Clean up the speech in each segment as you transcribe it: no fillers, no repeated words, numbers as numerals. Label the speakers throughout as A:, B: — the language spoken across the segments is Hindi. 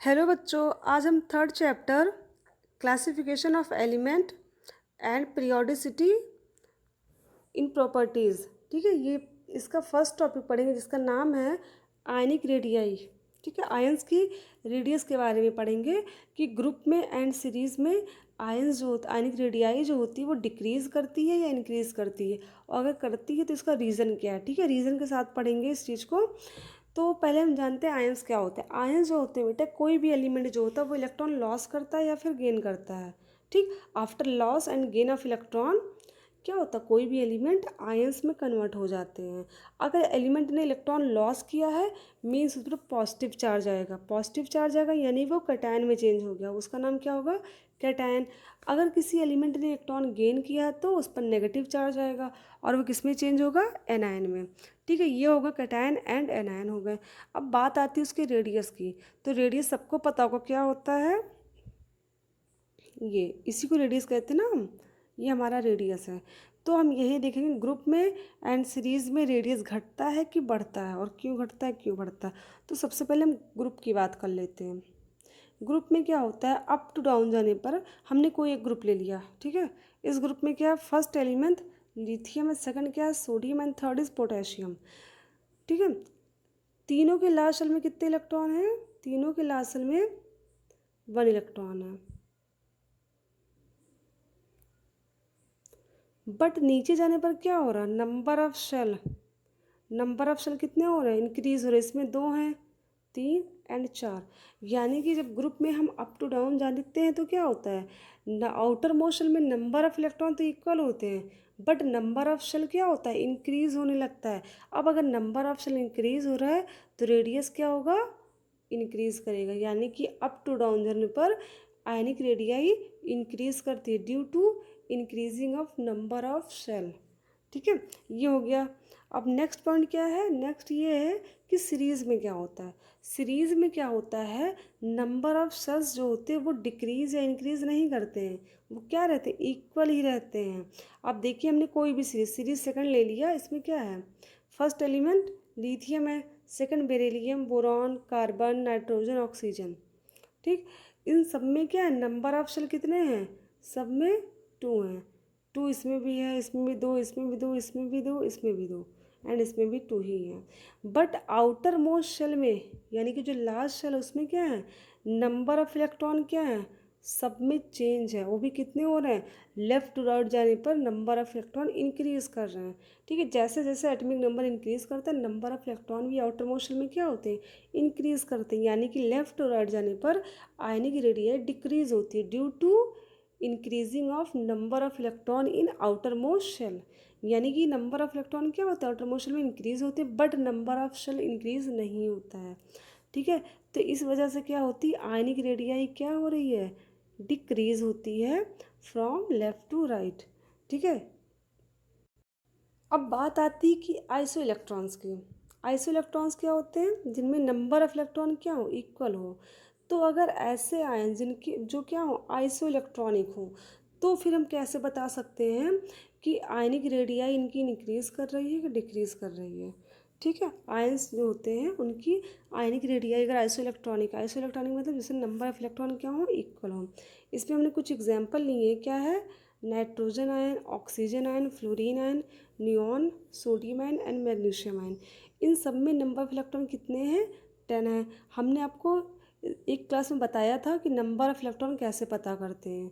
A: हेलो बच्चों, आज हम third chapter classification of element and periodicity in properties, ठीक है। ये इसका फर्स्ट टॉपिक पढ़ेंगे जिसका नाम है आयनिक रेडियाई। ठीक है, आयंस की रेडियस के बारे में पढ़ेंगे कि ग्रुप में एंड सीरीज़ में आयंस जो होता आयनिक रेडियाई जो होती है वो डिक्रीज़ करती है या इंक्रीज़ करती है, और अगर करती है तो इसका रीज़न क्या है। ठीक है, रीज़न के साथ पढ़ेंगे इस चीज़ को। तो पहले हम जानते हैं आयंस क्या होते हैं। आयंस जो होते हैं बेटा, कोई भी एलिमेंट जो होता है वो इलेक्ट्रॉन लॉस करता है या फिर गेन करता है। ठीक, after loss and gain of electron क्या होता है, कोई भी एलिमेंट आयंस में कन्वर्ट हो जाते हैं। अगर एलिमेंट ने इलेक्ट्रॉन लॉस किया है मीन्स उस पर पॉजिटिव चार्ज आएगा, पॉजिटिव चार्ज आएगा यानी वो कैटायन में चेंज हो गया, उसका नाम क्या होगा, कैटायन। अगर किसी एलिमेंट ने इलेक्ट्रॉन गेन किया तो उस पर नेगेटिव चार्ज आएगा और वो किस में चेंज होगा, एनायन में। ठीक है, ये होगा कैटायन एंड एनायन हो गए। अब बात आती है उसके रेडियस की। तो रेडियस सबको पता होगा क्या होता है, ये इसी को रेडियस कहते हैं ना हम, ये हमारा रेडियस है। तो हम यही देखेंगे ग्रुप में एंड सीरीज़ में रेडियस घटता है कि बढ़ता है, और क्यों घटता है क्यों बढ़ता है। तो सबसे पहले हम ग्रुप की बात कर लेते हैं। ग्रुप में क्या होता है, अप टू डाउन जाने पर हमने कोई एक ग्रुप ले लिया। ठीक है, इस ग्रुप में क्या है, फर्स्ट एलिमेंट लिथियम है, सेकंड क्या है sodium and third is potassium. ठीक है, तीनों के लास्ट शेल में कितने इलेक्ट्रॉन हैं, तीनों के लास्ट शेल में 1 इलेक्ट्रॉन है। बट नीचे जाने पर क्या हो रहा है, नंबर ऑफ शेल कितने हो रहे हैं, इंक्रीज हो रहे हैं। इसमें 2 हैं, 3 एंड 4। यानी कि जब ग्रुप में हम अप टू डाउन जानते हैं तो क्या होता है, आउटर मोस्ट शेल में नंबर ऑफ इलेक्ट्रॉन तो इक्वल होते हैं, बट नंबर ऑफ शेल क्या होता है, इंक्रीज होने लगता है। अब अगर नंबर ऑफ शेल इंक्रीज हो रहा है तो रेडियस क्या होगा, इंक्रीज करेगा। यानी कि अप टू डाउन जाने पर आयनिक रेडियाई इंक्रीज करती है due to increasing of number of shell. ठीक है, ये हो गया। अब नेक्स्ट पॉइंट क्या है, नेक्स्ट ये है कि सीरीज़ में क्या होता है। सीरीज़ में क्या होता है, नंबर ऑफ सेल्स जो होते हैं वो डिक्रीज या इंक्रीज नहीं करते हैं, वो क्या रहते हैं, इक्वल ही रहते हैं। अब देखिए हमने कोई भी सीरीज सेकंड ले लिया, इसमें क्या है, फर्स्ट एलिमेंट लिथियम है, second beryllium, boron, carbon, nitrogen, oxygen. ठीक, इन सब में क्या है, नंबर ऑफ शेल कितने हैं, सब में 2 हैं। 2 इसमें भी है, इसमें भी 2, इसमें भी 2, इसमें भी 2, इसमें भी 2, एंड इसमें भी 2 ही हैं। बट आउटर मोस्ट शेल में यानी कि जो लास्ट शेल है उसमें क्या है, नंबर ऑफ इलेक्ट्रॉन क्या है, सब में चेंज है। वो भी कितने हो रहे हैं, लेफ्ट टू राइट जाने पर नंबर ऑफ इलेक्ट्रॉन इंक्रीज कर रहे हैं। ठीक है, जैसे जैसे एटॉमिक नंबर इंक्रीज करता है नंबर ऑफ इलेक्ट्रॉन भी आउटर मोस्ट शेल में क्या होते हैं, इंक्रीज करते हैं। यानी कि लेफ्ट टू राइट जाने पर आयनिक रेडियाई डिक्रीज होती है due to increasing of number of electron in outermost shell. यानी कि नंबर ऑफ इलेक्ट्रॉन क्या होता है, आउटर मोस्ट शेल में इंक्रीज होते हैं, but number of shell increase नहीं होता है। ठीक है, तो इस वजह से क्या होती है, आयनिक रेडियाई क्या हो रही है, डिक्रीज होती है फ्रॉम लेफ्ट टू राइट। ठीक है, अब बात आती है कि आइसो इलेक्ट्रॉन्स की। आइसो इलेक्ट्रॉन्स क्या होते हैं, जिनमें नंबर ऑफ इलेक्ट्रॉन क्या हो, इक्वल हो। तो अगर ऐसे आयन जिनकी जो क्या हो, आइसो इलेक्ट्रॉनिक हो, तो फिर हम कैसे बता सकते हैं कि आयनिक रेडियाई इनकी इंक्रीज कर रही है कि डिक्रीज कर रही है। ठीक है, आयंस जो होते हैं उनकी आयनिक रेडियाई अगर आइसो इलेक्ट्रॉनिक मतलब जैसे नंबर ऑफ इलेक्ट्रॉन क्या हो, इक्वल हो। इसमें हमने कुछ एग्जाम्पल लिए, क्या है, nitrogen ion, oxygen ion, fluorine ion, neon, sodium ion and magnesium ion. इन सब में नंबर ऑफ इलेक्ट्रॉन कितने हैं, 10 है। हमने आपको एक क्लास में बताया था कि नंबर ऑफ इलेक्ट्रॉन कैसे पता करते हैं।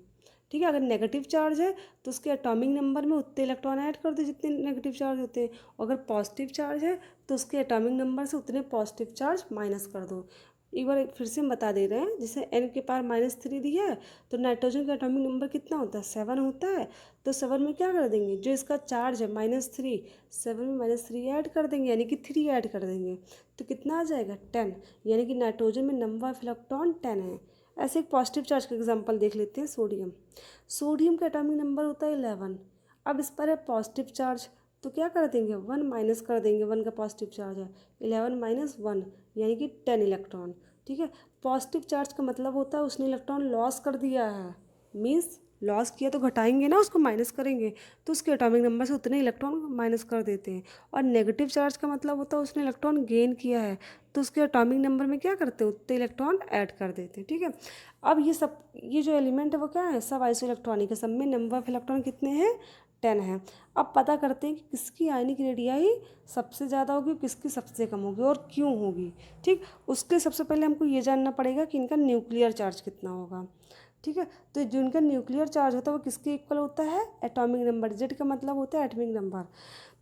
A: ठीक है, अगर नेगेटिव चार्ज है तो उसके एटॉमिक नंबर में उतने इलेक्ट्रॉन ऐड कर दो जितने नेगेटिव चार्ज होते हैं, अगर पॉजिटिव चार्ज है तो उसके एटॉमिक नंबर से उतने पॉजिटिव चार्ज माइनस कर दो। एक बार फिर से हम बता दे रहे हैं, जैसे n के पावर -3 दिया है तो नाइट्रोजन का एटॉमिक नंबर कितना होता है, 7 होता है। तो 7 में क्या कर देंगे, जो इसका चार्ज है -3, 7 में -3 ऐड कर देंगे यानी कि 3 ऐड कर देंगे, तो कितना आ जाएगा, 10। यानी कि नाइट्रोजन में नंबर ऑफ इलेक्ट्रॉन 10 है। ऐसे एक पॉजिटिव चार्ज का एग्जांपल देख लेते हैं, सोडियम। सोडियम का एटॉमिक नंबर होता है 11। अब इस पर है पॉजिटिव चार्ज, तो क्या कर देंगे, 1 माइनस कर देंगे, 1 का पॉजिटिव चार्ज है, 11 माइनस 1 यानी कि 10 इलेक्ट्रॉन। ठीक है, पॉजिटिव चार्ज का मतलब होता है उसने इलेक्ट्रॉन लॉस कर दिया है, मीन्स लॉस किया तो घटाएंगे ना, उसको माइनस करेंगे, तो उसके एटॉमिक नंबर से उतने इलेक्ट्रॉन माइनस कर देते हैं। और नेगेटिव चार्ज का मतलब होता है उसने इलेक्ट्रॉन गेन किया है, तो उसके एटॉमिक नंबर में क्या करते हैं, उतने इलेक्ट्रॉन ऐड कर देते हैं। ठीक है, अब ये जो एलिमेंट है वो क्या है, सब आइसो इलेक्ट्रॉनिक है, सब में नंबर ऑफ इलेक्ट्रॉन कितने हैं, 10 है। अब पता करते हैं कि किसकी आयनिक रेडियाई सबसे ज़्यादा होगी, किसकी सबसे कम होगी और क्यों होगी। ठीक, उसके सबसे पहले हमको ये जानना पड़ेगा कि इनका न्यूक्लियर चार्ज कितना होगा। ठीक है, तो जो इनका न्यूक्लियर चार्ज होता है वो किसके इक्वल होता है, एटॉमिक नंबर, जेड का मतलब होता है एटॉमिक नंबर।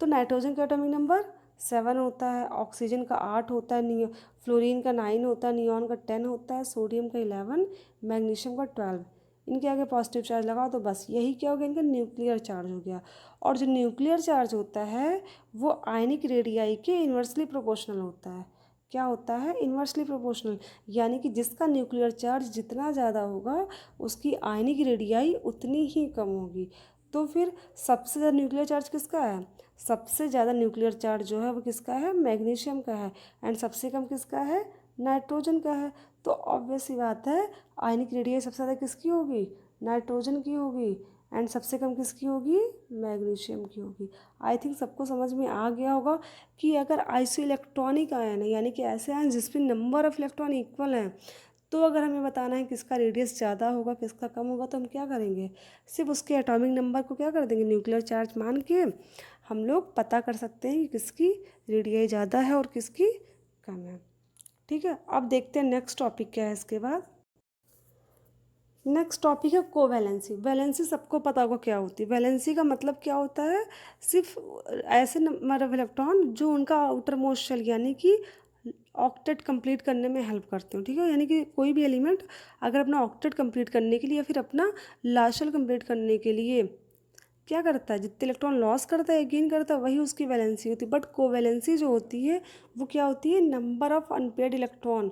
A: तो नाइट्रोजन का एटॉमिक नंबर 7 होता है, ऑक्सीजन का 8 होता है, फ्लोरीन का 9 होता है, नियॉन का 10 होता है, सोडियम का 11, मैग्नीशियम का 12। इनके आगे पॉजिटिव चार्ज लगाओ तो बस यही क्या हो गया, इनका न्यूक्लियर चार्ज हो गया। और जो न्यूक्लियर चार्ज होता है वो आयनिक रेडियाई के इन्वर्सली प्रोपोर्शनल होता है। क्या होता है, इन्वर्सली प्रोपोर्शनल, यानी कि जिसका न्यूक्लियर चार्ज जितना ज़्यादा होगा उसकी आयनिक रेडियाई उतनी ही कम होगी। तो फिर सबसे ज़्यादा न्यूक्लियर चार्ज किसका है, सबसे ज़्यादा न्यूक्लियर चार्ज जो है वो किसका है, मैग्नीशियम का है। एंड सबसे कम किसका है, नाइट्रोजन का है। तो ऑब्वियस सी बात है आयनिक रेडियाई सबसे ज़्यादा किसकी होगी, नाइट्रोजन की होगी। एंड सबसे कम किसकी होगी, मैग्नीशियम की होगी। आई थिंक सबको समझ में आ गया होगा कि अगर आइसो इलेक्ट्रॉनिक आयन है, यानी कि ऐसे आयन जिसमें नंबर ऑफ इलेक्ट्रॉन इक्वल हैं, तो अगर हमें बताना है किसका रेडियस ज़्यादा होगा किसका कम होगा, तो हम क्या करेंगे, सिर्फ उसके एटॉमिक नंबर को क्या कर देंगे, न्यूक्लियर चार्ज मान के हम लोग पता कर सकते हैं कि किसकी रेडियस ज़्यादा है और किसकी कम है। ठीक है, अब देखते हैं नेक्स्ट टॉपिक क्या है इसके बाद। नेक्स्ट टॉपिक है कोवैलेंसी। वैलेंसी सबको पता होगा क्या होती है। वैलेंसी का मतलब क्या होता है, सिर्फ ऐसे नंबर ऑफ इलेक्ट्रॉन जो उनका आउटर मोस्ट शेल यानी कि ऑक्टेट कंप्लीट करने में हेल्प करते हो। ठीक है, यानी कि कोई भी एलिमेंट अगर अपना ऑक्टेट कंप्लीट करने के लिए या फिर अपना लास्ट शेल कंप्लीट करने के लिए क्या करता है, जितने इलेक्ट्रॉन लॉस करता है गेन करता है वही उसकी वैलेंसी होती है। बट कोवैलेंसी जो होती है वो क्या होती है, number of unpaired electron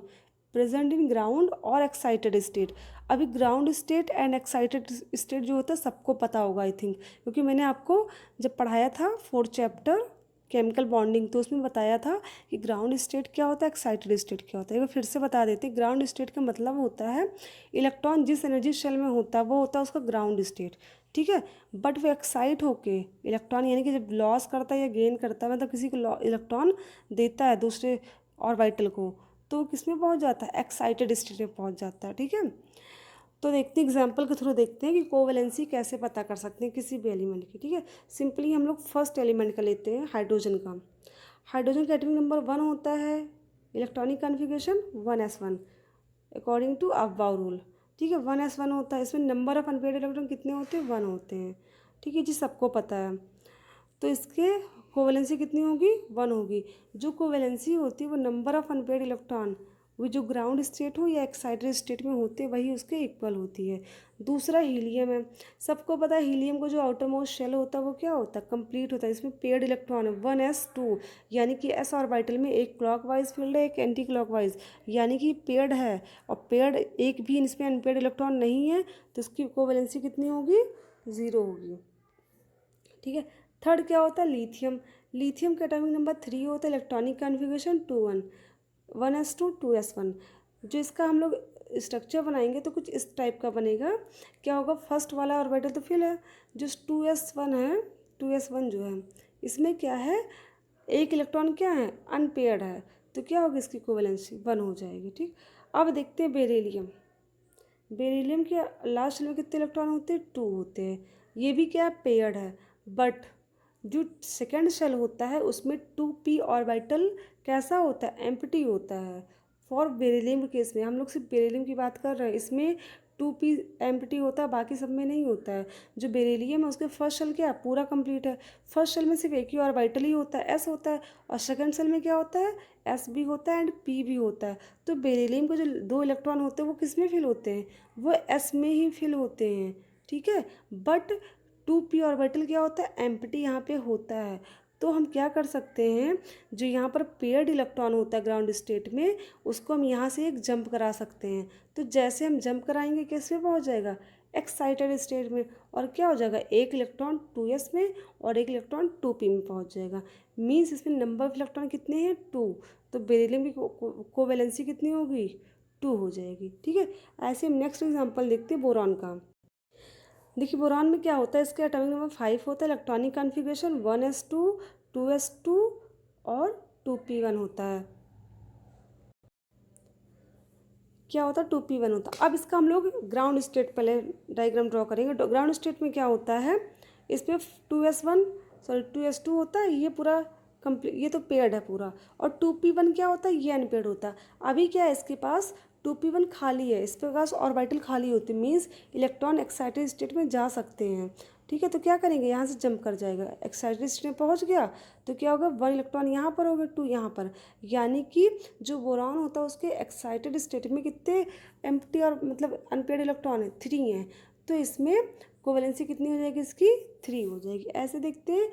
A: present in ground और एक्साइटेड स्टेट। अभी ground state and excited state जो होता है सबको पता होगा आई थिंक, क्योंकि मैंने आपको जब पढ़ाया था 4th चैप्टर केमिकल बॉन्डिंग तो उसमें बताया था कि ग्राउंड स्टेट क्या होता है, एक्साइटेड स्टेट क्या होता है। एक बार फिर से बता देते, ग्राउंड स्टेट का मतलब होता है इलेक्ट्रॉन जिस एनर्जी शेल में होता है वो होता है उसका ग्राउंड स्टेट। ठीक है, बट वो एक्साइट होके इलेक्ट्रॉन यानी कि जब लॉस करता है या गेन करता है, मतलब किसी को इलेक्ट्रॉन देता है दूसरे ऑर्बिटल को, तो वो किस में पहुंच जाता है, एक्साइटेड स्टेट में पहुंच जाता है। ठीक है, तो देखते हैं एग्जाम्पल के थ्रू देखते हैं कि कोवैलेंसी कैसे पता कर सकते हैं किसी भी एलिमेंट की। ठीक है, सिंपली हम लोग फर्स्ट एलिमेंट का लेते हैं, हाइड्रोजन का। हाइड्रोजन का एटॉमिक नंबर 1 होता है, electronic configuration 1s1 according to above rule. ठीक है, 1s1 होता है, इसमें नंबर ऑफ अनपेयर्ड इलेक्ट्रॉन कितने होते हैं, 1 होते हैं। ठीक है जी, सबको पता है। तो इसके कोवैलेंसी कितनी होगी, 1 होगी। जो कोवैलेंसी होती है वो नंबर ऑफ अनपेयर्ड इलेक्ट्रॉन वो जो ग्राउंड स्टेट हो या एक्साइटेड स्टेट में होते वही उसके इक्वल होती है। दूसरा हीलियम है, सबको पता है हीलियम को जो आउटर मोस्ट शेल होता है वो क्या होता है, कंप्लीट होता है। इसमें पेयर्ड इलेक्ट्रॉन है 1s2, यानी कि एस ऑर्बिटल में एक क्लॉकवाइज फील्ड है एक एंटी क्लॉकवाइज, यानी कि पेयर्ड है। और पेयर्ड एक भी इसमें अनपेयर्ड इलेक्ट्रॉन नहीं है, तो इसकी कोवैलेंसी कितनी होगी, 0 होगी। ठीक है, थर्ड क्या होता है, लिथियम। लिथियम का एटॉमिक नंबर 3 होता है, इलेक्ट्रॉनिक कॉन्फ़िगरेशन 2 1s2 2s1। जो इसका हम लोग स्ट्रक्चर बनाएंगे तो कुछ इस टाइप का बनेगा। क्या होगा, फर्स्ट वाला ऑर्बिटल तो फिल है, जो 2s1 है, 2s1 जो है इसमें क्या है, एक इलेक्ट्रॉन क्या है, अनपेयर्ड है, तो क्या होगी इसकी कोवैलेंसी 1 हो जाएगी। ठीक, अब देखते हैं बेरिलियम। बेरिलियम के लास्ट में कितने इलेक्ट्रॉन होते हैं, 2 होते हैं। ये भी क्या है, पेयर्ड है। बट जो सेकेंड शेल होता है उसमें 2p ऑर्बिटल कैसा होता है, एम्प्टी होता है। फॉर बेरिलियम के केस में हम लोग सिर्फ बेरिलियम की बात कर रहे हैं, इसमें 2p एम्प्टी होता है, बाकी सब में नहीं होता है। जो बेरिलियम है उसके फर्स्ट शेल क्या है, पूरा कंप्लीट है। फर्स्ट शेल में सिर्फ एक ही ऑर्बिटल ही होता है, s होता है। और सेकेंड शेल में क्या होता है, s भी होता है एंड p भी होता है। तो बेरिलियम के जो 2 इलेक्ट्रॉन होते हैं वो किस में फिल होते हैं, वो s में ही फिल होते हैं। ठीक है, बट 2p ऑर्बिटल क्या होता है, एम्प्टी यहाँ पे होता है। तो हम क्या कर सकते हैं, जो यहाँ पर पेयर्ड इलेक्ट्रॉन होता है ग्राउंड स्टेट में, उसको हम यहाँ से एक जंप करा सकते हैं। तो जैसे हम जंप कराएंगे किस में पहुँच जाएगा, एक्साइटेड स्टेट में। और क्या हो जाएगा, एक इलेक्ट्रॉन 2s में और एक इलेक्ट्रॉन 2p में पहुँच जाएगा। मीन्स इसमें नंबर ऑफ इलेक्ट्रॉन कितने हैं, 2। तो बेरिलियम की कोवैलेंसी कितनी होगी, 2 हो जाएगी। ठीक है, ऐसे हम नेक्स्ट एग्जाम्पल देखते हैं बोरॉन का। देखिए बोरान में क्या होता है, इसका एटॉमिक नंबर 5 होता है, इलेक्ट्रॉनिक कॉन्फ़िगरेशन 1s2 2s2 और 2p1 होता है। क्या होता है, 2p1 होता है। अब इसका हम लोग ग्राउंड स्टेट पहले डायग्राम ड्रॉ करेंगे। ग्राउंड स्टेट में क्या होता है, इसमें 2s2 होता है, ये पूरा कंप्लीट, ये तो पेड है पूरा, और 2p1 क्या होता है, ये अनपेड होता है। अभी क्या है, इसके पास 2p1 खाली है, इसके पास ऑर्बिटल खाली होती है, मीन्स इलेक्ट्रॉन एक्साइटेड स्टेट में जा सकते हैं। ठीक है, तो क्या करेंगे, यहाँ से जंप कर जाएगा, एक्साइटेड स्टेट में पहुँच गया तो क्या होगा, 1 इलेक्ट्रॉन यहाँ पर होगा, 2 यहाँ पर, यानी कि जो बोरॉन होता है उसके एक्साइटेड स्टेट में कितने एम्प्टी और मतलब अनपेड इलेक्ट्रॉन है, 3 हैं। तो इसमें कोवैलेंसी कितनी हो जाएगी, इसकी 3 हो जाएगी। ऐसे देखते हैं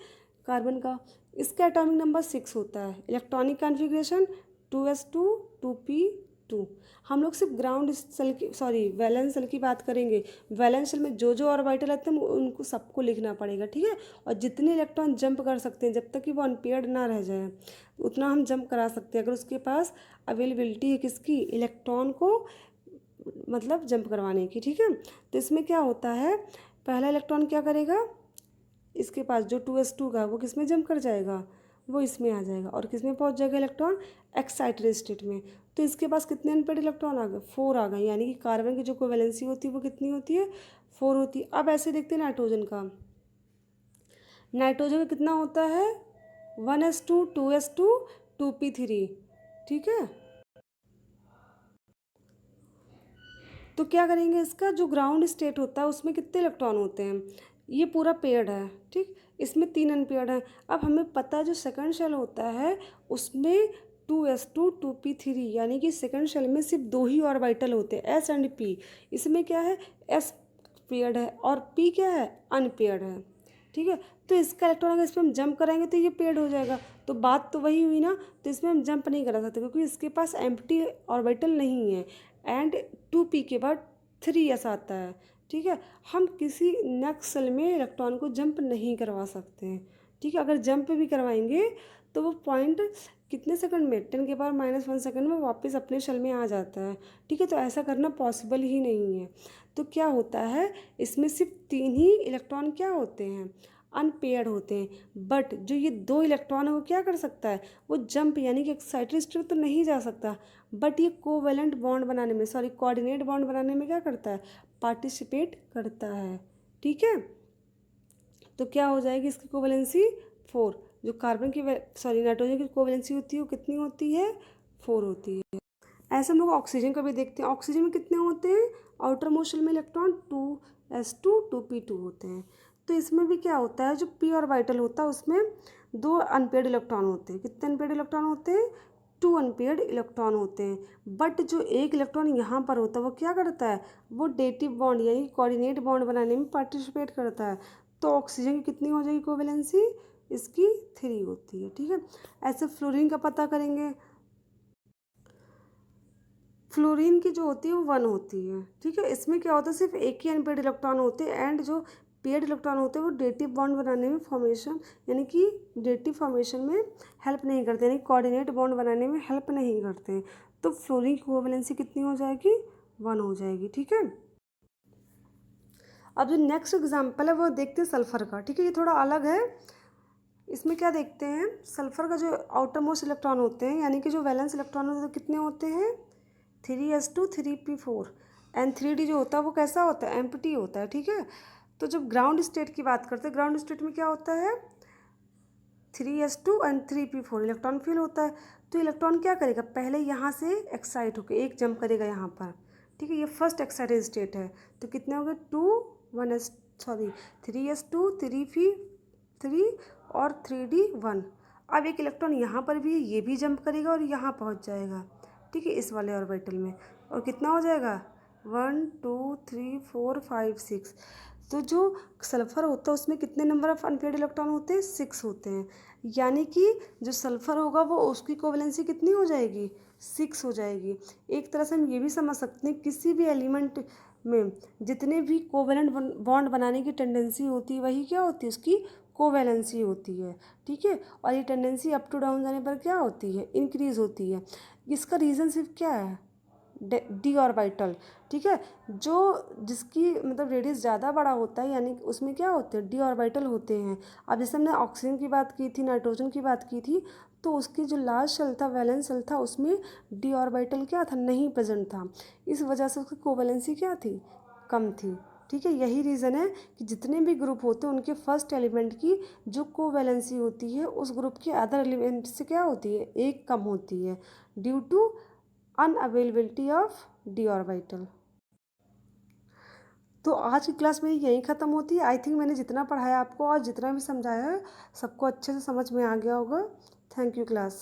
A: कार्बन का, इसका एटॉमिक नंबर 6 होता है, इलेक्ट्रॉनिक कॉन्फ़िगरेशन 2s2 2p2। हम लोग सिर्फ ग्राउंड सेल की वैलेंस सेल की बात करेंगे। वैलेंस सेल में जो जो ऑर्बिटल रहते हैं उनको सबको लिखना पड़ेगा, ठीक है। और जितने इलेक्ट्रॉन जंप कर सकते हैं जब तक कि वो अनपेयर्ड ना रह जाए उतना हम जंप करा सकते हैं, अगर उसके पास अवेलेबिलिटी है किसकी, इलेक्ट्रॉन को मतलब जंप करवाने की, ठीक है। तो इसमें क्या होता है, पहला इलेक्ट्रॉन क्या करेगा, इसके पास जो 2s2 का वो किस में जंप कर जाएगा, वो इसमें आ जाएगा, और किस में पहुंच जाएगा, इलेक्ट्रॉन एक्साइटेड स्टेट में। तो इसके पास कितने अनपेड इलेक्ट्रॉन आ गए, 4 आ गए, यानी कि कार्बन की जो कोवैलेंसी होती है वो कितनी होती है, 4 होती है। अब ऐसे देखते हैं नाइट्रोजन का, नाइट्रोजन का कितना होता है, 1s2 2s2 2p3, ठीक है। तो क्या करेंगे, इसका जो ग्राउंड स्टेट होता है उसमें कितने इलेक्ट्रॉन होते हैं, ये पूरा पेयर्ड है, ठीक, इसमें 3 अनपेयर्ड है। अब हमें पता है जो सेकंड शेल होता है उसमें 2s2 2p3, यानी कि सेकंड शेल में सिर्फ 2 ही ऑर्बिटल होते हैं, s एंड p। इसमें क्या है, s पेयर्ड है और p क्या है, अनपेयर्ड है, ठीक है। तो इसका इलेक्ट्रॉन अगर इस पर हम जंप कराएंगे तो ये पेयर्ड हो जाएगा, तो बात तो वही हुई ना। तो इसमें हम जंप नहीं करा सकते क्योंकि इसके पास एम्प्टी ऑर्बिटल नहीं है, एंड 2p के बाद 3s आता है, ठीक है। हम किसी नेक्स्ट सेल में इलेक्ट्रॉन को जंप नहीं करवा सकते हैं, ठीक है। अगर जंप भी करवाएंगे तो वो पॉइंट कितने सेकंड में, 10 के पावर -1 सेकंड में वापस अपने शेल में आ जाता है, ठीक है। तो ऐसा करना पॉसिबल ही नहीं है। तो क्या होता है, इसमें सिर्फ 3 ही इलेक्ट्रॉन क्या होते हैं, अनपेयर्ड होते हैं। बट जो ये 2 इलेक्ट्रॉन है वो क्या कर सकता है, वो जंप यानी कि एक्साइटेड स्टेट तो नहीं जा सकता, बट ये कोवेलेंट बॉन्ड बनाने में कोऑर्डिनेट बॉन्ड बनाने में क्या करता है, पार्टिसिपेट करता है, ठीक है। तो क्या हो जाएगी इसकी कोवेलेंसी 4, जो कार्बन की नाइट्रोजन की कोवेलेंसी होती है वो कितनी होती है, 4 होती है। ऐसे हम लोग ऑक्सीजन का भी देखते हैं, ऑक्सीजन में कितने होते हैं, आउटर मोस्ट शेल में इलेक्ट्रॉन 2s2 2p2 होते हैं। तो इसमें भी क्या होता है, जो p ऑर्बिटल होता है उसमें 2 अनपेयर्ड इलेक्ट्रॉन होते हैं, कितने अनपेयर्ड इलेक्ट्रॉन होते हैं, 2 अनपेयर्ड इलेक्ट्रॉन होते हैं। बट जो एक इलेक्ट्रॉन यहाँ पर होता है वो क्या करता है, वो डेटिव बॉन्ड यानी कोऑर्डिनेट बॉन्ड बनाने में पार्टिसिपेट करता है। तो ऑक्सीजन की कितनी हो जाएगी कोवैलेंसी, इसकी 3 होती है, ठीक है। ऐसे फ्लोरीन का पता करेंगे, फ्लोरीन की जो होती है वो 1 होती है, ठीक है। इसमें क्या होता है, सिर्फ एक ही अनपेयर्ड इलेक्ट्रॉन होते हैं, एंड जो पेयर्ड इलेक्ट्रॉन होते हैं वो डेटिव बॉन्ड बनाने में फॉर्मेशन यानी कि डेटिव फॉर्मेशन में हेल्प नहीं करते, यानी कोऑर्डिनेट बॉन्ड बनाने में हेल्प नहीं करते। तो फ्लोरीन की कोवैलेंसी कितनी हो जाएगी, 1 हो जाएगी, ठीक है। अब जो नेक्स्ट एग्जाम्पल है वो देखते हैं सल्फर का, ठीक है। ये थोड़ा अलग है, इसमें क्या देखते हैं, सल्फर का जो आउटर मोस्ट इलेक्ट्रॉन होते हैं यानी कि जो वैलेंस इलेक्ट्रॉन होते हैं कितने होते हैं, 3s2 3p4, एंड 3d जो होता है वो कैसा होता है, एम्प्टी होता है, ठीक है। तो जब ग्राउंड स्टेट की बात करते हैं, ग्राउंड स्टेट में क्या होता है, 3s2 and 3p4 electron feel होता है। तो इलेक्ट्रॉन क्या करेगा, पहले यहाँ से एक्साइट होकर एक जंप करेगा यहाँ पर, ठीक है। ये फर्स्ट एक्साइटेड स्टेट है, तो कितने हो गए, 3s2 3p3 और 3d 1। अब एक इलेक्ट्रॉन यहाँ पर भी है, ये भी जंप करेगा और यहाँ पहुँच जाएगा, ठीक है, इस वाले ऑर्बिटल में, और कितना हो जाएगा, 1 2 3 4 5 6। तो जो सल्फर होता है उसमें कितने नंबर ऑफ अनपेयर्ड इलेक्ट्रॉन होते हैं, 6 होते हैं, यानी कि जो सल्फर होगा वो उसकी कोवैलेंसी कितनी हो जाएगी, 6 हो जाएगी। एक तरह से हम ये भी समझ सकते हैं किसी भी एलिमेंट में जितने भी कोवैलेंट बॉन्ड बनाने की टेंडेंसी होती है वही क्या होती है, उसकी कोवैलेंसी होती है, ठीक है। और ये टेंडेंसी अप टू डाउन जाने पर क्या होती है, इंक्रीज होती है। इसका रीज़न सिर्फ क्या है, डी ऑर्बिटल, ठीक है। जो जिसकी मतलब रेडियस ज़्यादा बड़ा होता है यानी उसमें क्या होते हैं, डी ऑर्बिटल होते हैं। अब जैसे हमने ऑक्सीजन की बात की थी, नाइट्रोजन की बात की थी, तो उसकी जो लास्ट शेल था, वैलेंस शेल था, उसमें डी ऑर्बिटल क्या था, नहीं प्रेजेंट था। इस वजह से उसकी कोवैलेंसी क्या थी, कम थी, ठीक है। यही रीज़न है कि जितने भी ग्रुप होते हैं उनके फर्स्ट एलिमेंट की जो कोवैलेंसी होती है उस ग्रुप के अदर एलिमेंट से क्या होती है, एक कम होती है, due to unavailability of D orbital. तो आज की क्लास मेरी यहीं ख़त्म होती है। आई थिंक मैंने जितना पढ़ाया आपको और जितना भी समझाया है सबको अच्छे से समझ में आ गया होगा। Thank you class.